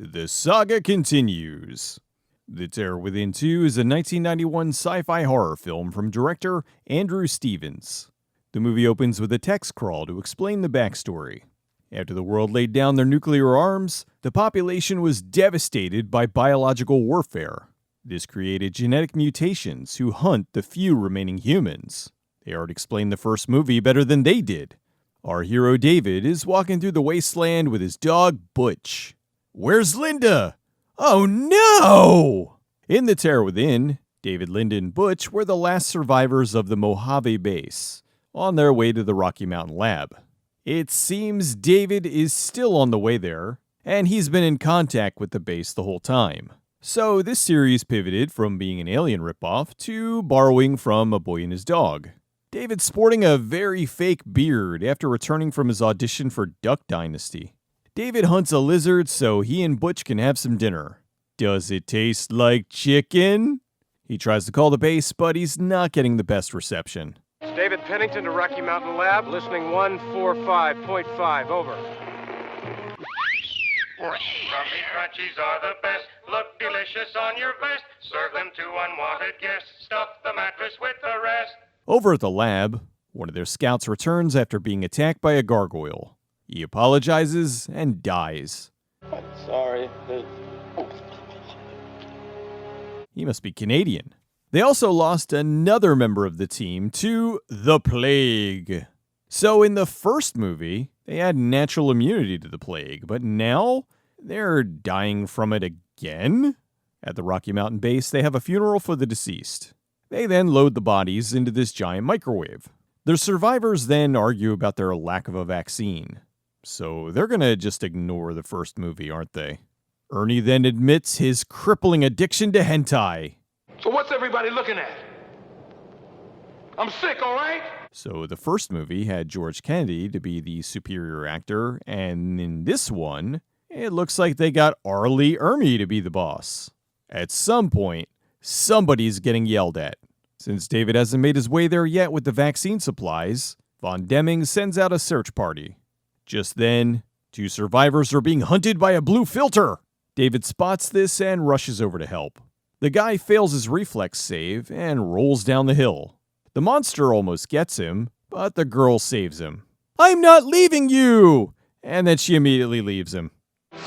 The saga continues. The Terror Within 2 is a 1991 sci-fi horror film from director Andrew Stevens. The movie opens with a text crawl to explain the backstory. After the world laid down their nuclear arms, the population was devastated by biological warfare. This created genetic mutations who hunt the few remaining humans. They already explained the first movie better than they did. Our hero David is walking through the wasteland with his dog Butch. Where's Linda? Oh no! In The Terror Within, David, Linda, and Butch were the last survivors of the Mojave base, on their way to the Rocky Mountain lab. It seems David is still on the way there, and he's been in contact with the base the whole time. So this series pivoted from being an Alien ripoff to borrowing from A Boy and His Dog. David's sporting a very fake beard after returning from his audition for Duck Dynasty. David hunts a lizard so he and Butch can have some dinner. Does it taste like chicken? He tries to call the base, but he's not getting the best reception. David Pennington to Rocky Mountain Lab, listening 145.5, over. Crumbly crunchies are the best, look delicious on your vest. Serve them to unwanted guests, stuff the mattress with the rest. Over at the lab, one of their scouts returns after being attacked by a gargoyle. He apologizes and dies. I'm sorry. He must be Canadian. They also lost another member of the team to the plague. So in the first movie, they had natural immunity to the plague, but now they're dying from it again? At the Rocky Mountain base, they have a funeral for the deceased. They then load the bodies into this giant microwave. The survivors then argue about their lack of a vaccine. So they're gonna just ignore the first movie, aren't they? Ernie then admits his crippling addiction to hentai. So what's everybody looking at? I'm sick, all right? So the first movie had George Kennedy to be the superior actor, and in this one, it looks like they got Arlie Ermey to be the boss. At some point, somebody's getting yelled at. Since David hasn't made his way there yet with the vaccine supplies, Von Deming sends out a search party. Just then, 2 survivors are being hunted by a blue filter. David spots this and rushes over to help. The guy fails his reflex save and rolls down the hill. The monster almost gets him, but the girl saves him. "I'm not leaving you!" And then she immediately leaves him.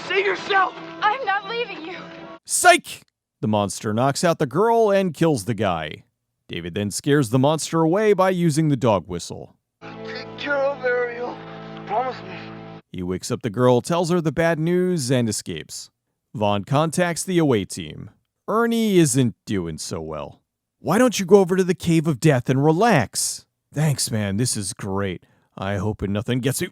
See yourself! I'm not leaving you. Psych! The monster knocks out the girl and kills the guy. David then scares the monster away by using the dog whistle. Take care of Ariel. Promise me. He wakes up the girl, tells her the bad news, and escapes. Vaughn contacts the away team. Ernie isn't doing so well. "Why don't you go over to the Cave of Death and relax?" "Thanks, man, this is great. I hope nothing gets me."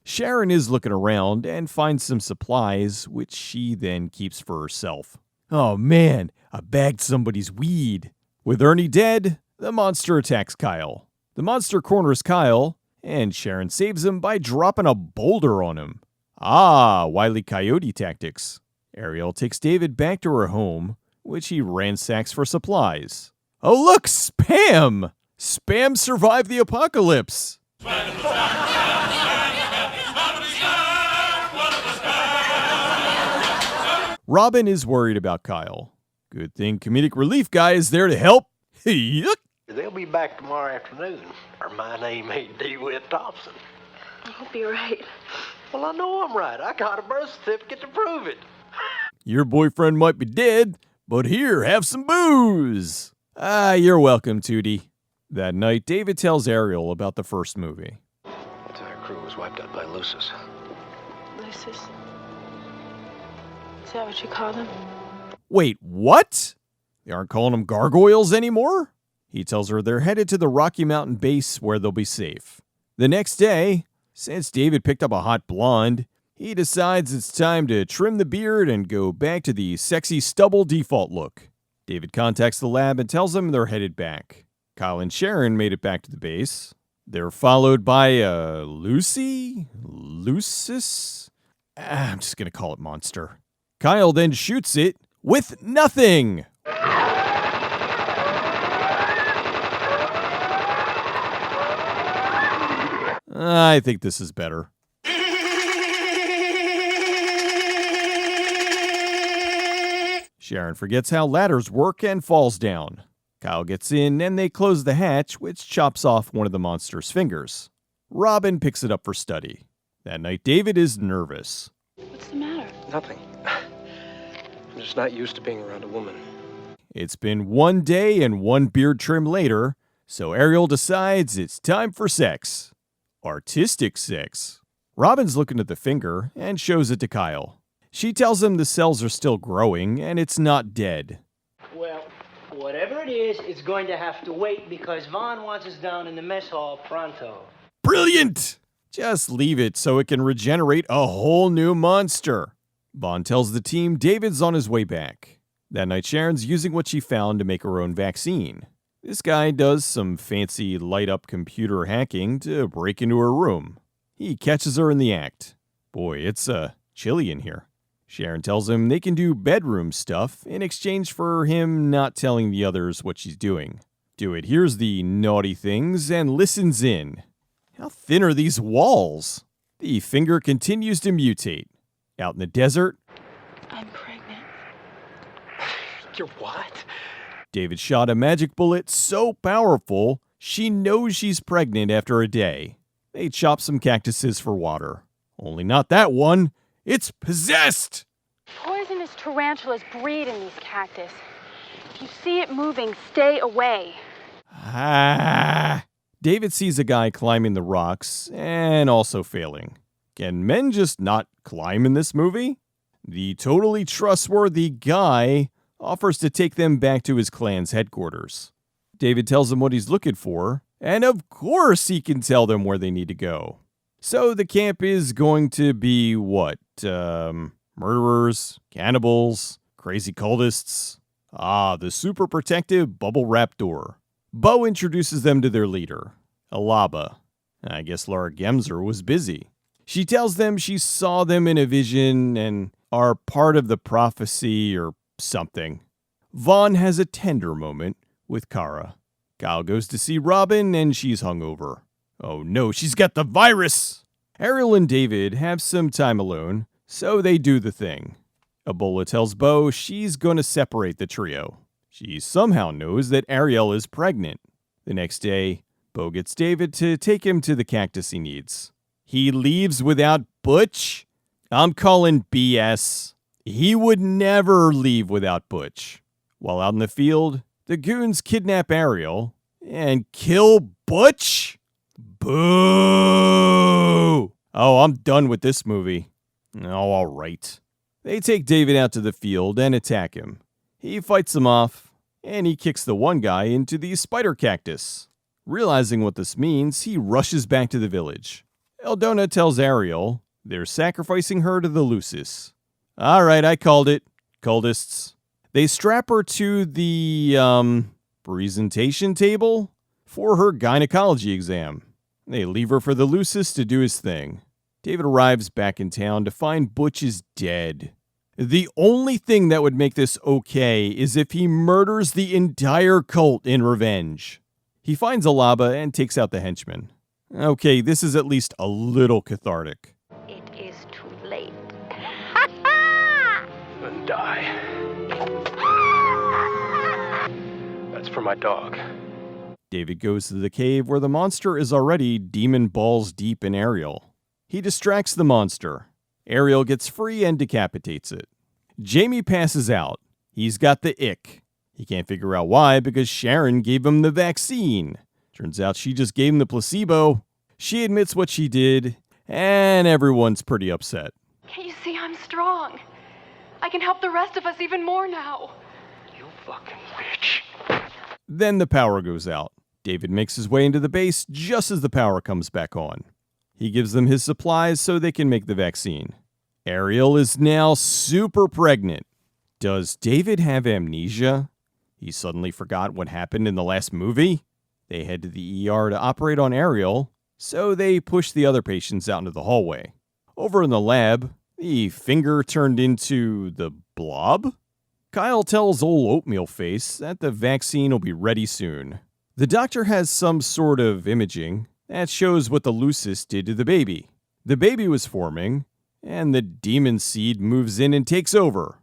Sharon is looking around and finds some supplies, which she then keeps for herself. "Oh man, I bagged somebody's weed." With Ernie dead, the monster attacks Kyle. The monster corners Kyle, and Sharon saves him by dropping a boulder on him. Ah, Wile E. Coyote tactics. Ariel takes David back to her home, which he ransacks for supplies. Oh look, Spam! Spam survived the apocalypse! Robin is worried about Kyle. Good thing comedic relief guy is there to help. Yuck! They'll be back tomorrow afternoon, or my name ain't DeWitt Thompson. I hope you're right. Well, I know I'm right. I got a birth certificate to prove it. Your boyfriend might be dead, but here, have some booze. Ah, you're welcome, Tootie. That night, David tells Ariel about the first movie. The entire crew was wiped out by Lucis. Lucis. Is that what you call them? Wait, what? They aren't calling them gargoyles anymore? He tells her they're headed to the Rocky Mountain base where they'll be safe. The next day, since David picked up a hot blonde, he decides it's time to trim the beard and go back to the sexy stubble default look. David contacts the lab and tells them they're headed back. Kyle and Sharon made it back to the base. They're followed by Lucis? I'm just going to call it Monster. Kyle then shoots it with nothing. I think this is better. Sharon forgets how ladders work and falls down. Kyle gets in and they close the hatch, which chops off one of the monster's fingers. Robin picks it up for study. That night, David is nervous. What's the matter? Nothing. I'm just not used to being around a woman. It's been 1 day and 1 beard trim later, so Ariel decides it's time for sex. Artistic sex. Robin's looking at the finger and shows it to Kyle. She tells him the cells are still growing and it's not dead. Well, whatever it is, it's going to have to wait because Vaughn wants us down in the mess hall pronto. Brilliant! Just leave it so it can regenerate a whole new monster. Vaughn tells the team David's on his way back. That night, Sharon's using what she found to make her own vaccine. This guy does some fancy light-up computer hacking to break into her room. He catches her in the act. Boy, it's chilly in here. Sharon tells him they can do bedroom stuff in exchange for him not telling the others what she's doing. Dewitt hears the naughty things and listens in. How thin are these walls? The finger continues to mutate. Out in the desert, I'm pregnant. You're what? David shot a magic bullet so powerful, she knows she's pregnant after a day. They chop some cactuses for water. Only not that one. It's possessed! Poisonous tarantulas breed in these cactus. If you see it moving, stay away. David sees a guy climbing the rocks and also failing. Can men just not climb in this movie? The totally trustworthy guy offers to take them back to his clan's headquarters. David tells them what he's looking for, and of course he can tell them where they need to go. So the camp is going to be what? Murderers, cannibals, crazy cultists. The super protective bubble wrap door. Bo introduces them to their leader, Alaba. I guess Laura Gemser was busy. She tells them she saw them in a vision and are part of the prophecy or something. Vaughn has a tender moment with Kara. Kyle goes to see Robin and she's hungover. Oh no, she's got the virus! Ariel and David have some time alone, so they do the thing. Ebola tells Bo she's gonna separate the trio. She somehow knows that Ariel is pregnant. The next day, Bo gets David to take him to the cactus he needs. He leaves without Butch? I'm calling BS. He would never leave without Butch. While out in the field, the goons kidnap Ariel and kill Butch? Boo! Oh, I'm done with this movie. Oh, all right. They take David out to the field and attack him. He fights them off, and he kicks the one guy into the spider cactus. Realizing what this means, he rushes back to the village. Eldona tells Ariel they're sacrificing her to the Lucis. All right, I called it. Cultists. They strap her to the, presentation table for her gynecology exam. They leave her for the Lucis to do his thing. David arrives back in town to find Butch is dead. The only thing that would make this okay is if he murders the entire cult in revenge. He finds Alaba and takes out the henchman. Okay, this is at least a little cathartic. It is too late. Then die. That's for my dog. David goes to the cave where the monster is already demon balls deep in Ariel. He distracts the monster. Ariel gets free and decapitates it. Jamie passes out. He's got the ick. He can't figure out why because Sharon gave him the vaccine. Turns out she just gave him the placebo. She admits what she did, and everyone's pretty upset. Can't you see I'm strong? I can help the rest of us even more now. You fucking witch. Then the power goes out. David makes his way into the base just as the power comes back on. He gives them his supplies so they can make the vaccine. Ariel is now super pregnant. Does David have amnesia? He suddenly forgot what happened in the last movie? They head to the ER to operate on Ariel, so they push the other patients out into the hallway. Over in the lab, the finger turned into the blob? Kyle tells old Oatmeal Face that the vaccine will be ready soon. The doctor has some sort of imaging that shows what the Lucis did to the baby. The baby was forming, and the demon seed moves in and takes over.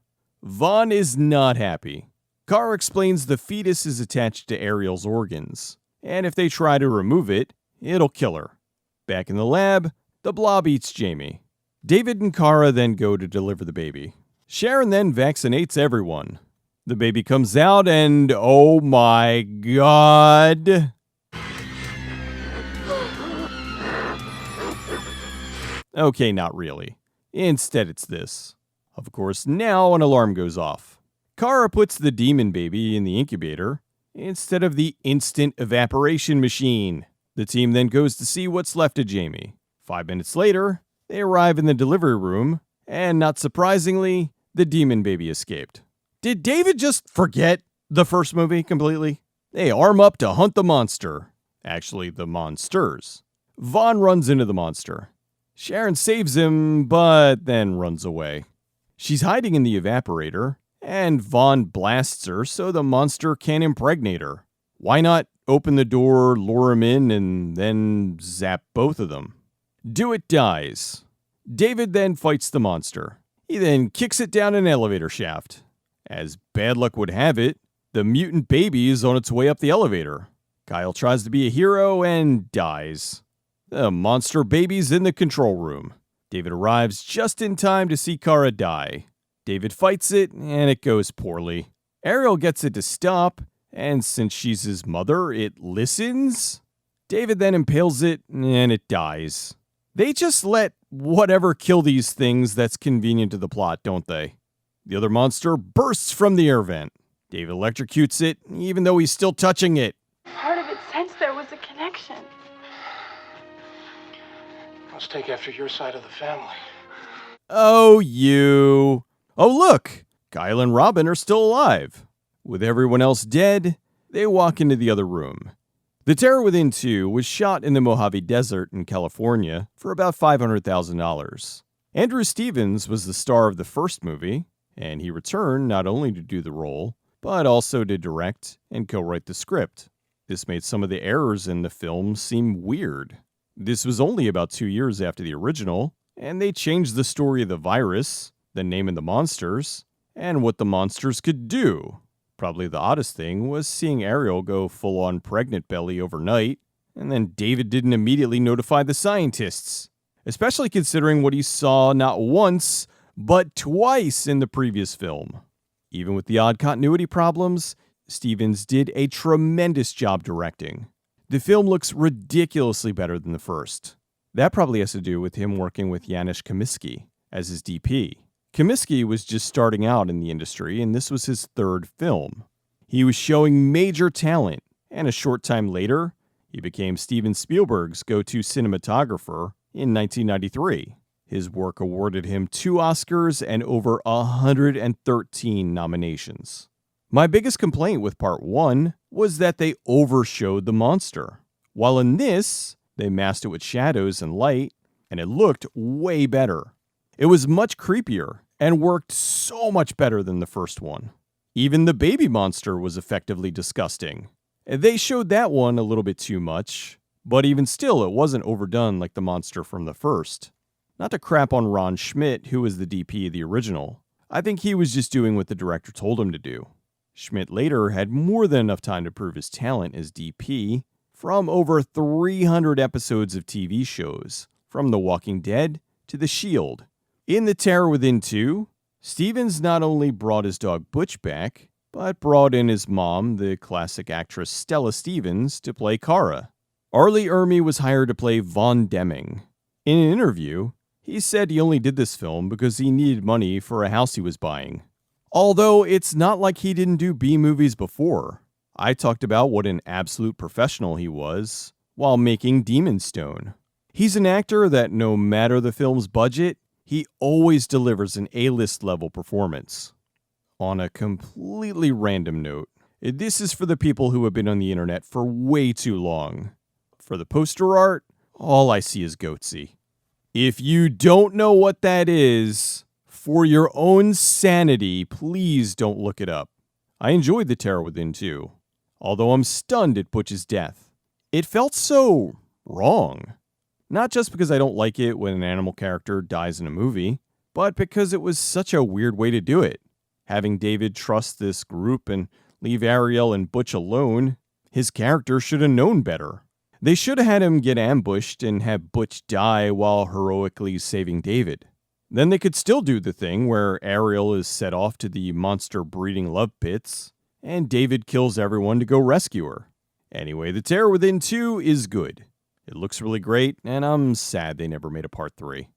Vaughn is not happy. Kara explains the fetus is attached to Ariel's organs, and if they try to remove it, it'll kill her. Back in the lab, the blob eats Jamie. David and Kara then go to deliver the baby. Sharon then vaccinates everyone. The baby comes out and oh my god. Okay, not really. Instead it's this. Of course, now an alarm goes off. Kara puts the demon baby in the incubator instead of the instant evaporation machine. The team then goes to see what's left of Jamie. 5 minutes later, they arrive in the delivery room, and not surprisingly, the demon baby escaped. Did David just forget the first movie completely? They arm up to hunt the monster. Actually, the monsters. Vaughn runs into the monster. Sharon saves him, but then runs away. She's hiding in the evaporator, and Vaughn blasts her so the monster can impregnate her. Why not open the door, lure him in, and then zap both of them? Dewitt dies. David then fights the monster. He then kicks it down an elevator shaft. As bad luck would have it, the mutant baby is on its way up the elevator. Kyle tries to be a hero and dies. The monster baby's in the control room. David arrives just in time to see Kara die. David fights it, and it goes poorly. Ariel gets it to stop, and since she's his mother, it listens. David then impales it, and it dies. They just let whatever kill these things that's convenient to the plot, don't they? The other monster bursts from the air vent. David electrocutes it, even though he's still touching it. Part of it sensed there was a connection. Let's take after your side of the family. Oh, you. Oh, look! Kyle and Robin are still alive. With everyone else dead, they walk into the other room. The Terror Within 2 was shot in the Mojave Desert in California for about $500,000. Andrew Stevens was the star of the first movie, and he returned not only to do the role, but also to direct and co-write the script. This made some of the errors in the film seem weird. This was only about 2 years after the original, and they changed the story of the virus, the name of the monsters, and what the monsters could do. Probably the oddest thing was seeing Ariel go full-on pregnant belly overnight, and then David didn't immediately notify the scientists, especially considering what he saw not once, but twice in the previous film. Even with the odd continuity problems, Stevens did a tremendous job directing. The film looks ridiculously better than the first. That probably has to do with him working with Janusz Kaminski as his DP. Kaminski was just starting out in the industry, and this was his third film. He was showing major talent, and a short time later, he became Steven Spielberg's go-to cinematographer in 1993. His work awarded him 2 Oscars and over 113 nominations. My biggest complaint with Part 1 was that they overshowed the monster. While in this, they masked it with shadows and light, and it looked way better. It was much creepier and worked so much better than the first one. Even the baby monster was effectively disgusting. They showed that one a little bit too much, but even still, it wasn't overdone like the monster from the first. Not to crap on Ron Schmidt, who was the DP of the original. I think he was just doing what the director told him to do. Schmidt later had more than enough time to prove his talent as DP from over 300 episodes of TV shows, from The Walking Dead to The Shield. In The Terror Within 2, Stevens not only brought his dog Butch back, but brought in his mom, the classic actress Stella Stevens, to play Kara. Arlie Ermey was hired to play Von Deming. In an interview, he said he only did this film because he needed money for a house he was buying. Although it's not like he didn't do B-movies before. I talked about what an absolute professional he was while making Demon Stone. He's an actor that no matter the film's budget, he always delivers an A-list level performance. On a completely random note, this is for the people who have been on the internet for way too long. For the poster art, all I see is Goatsy. If you don't know what that is, for your own sanity, please don't look it up. I enjoyed The Terror Within 2, although I'm stunned at Butch's death. It felt so wrong. Not just because I don't like it when an animal character dies in a movie, but because it was such a weird way to do it. Having David trust this group and leave Ariel and Butch alone, his character should have known better. They should have had him get ambushed and have Butch die while heroically saving David. Then they could still do the thing where Ariel is set off to the monster breeding love pits, and David kills everyone to go rescue her. Anyway, The Terror Within 2 is good. It looks really great, and I'm sad they never made a part 3.